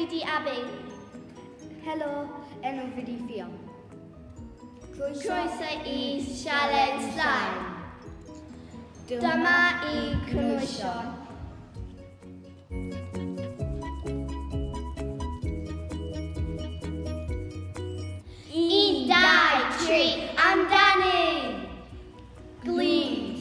di Abi. Helo, enw fi di Fia. Croeso i Sialens Llaen. Dyma i cynwysion. 1, 2, 3, amdani! Glid.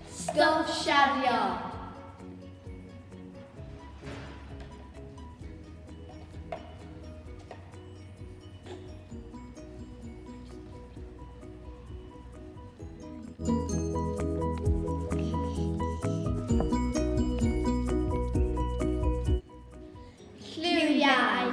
Sgwlsiario. Lliwiau.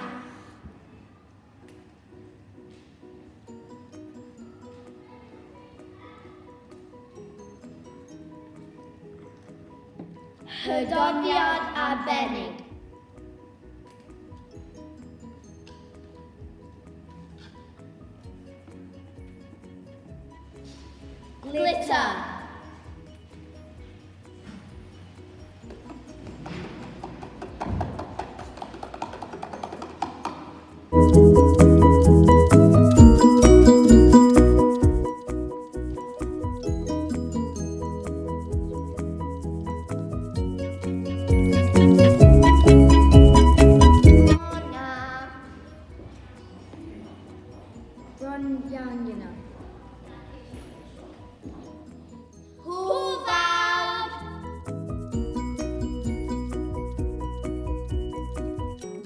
Hydoddiad arbennig. Glitter.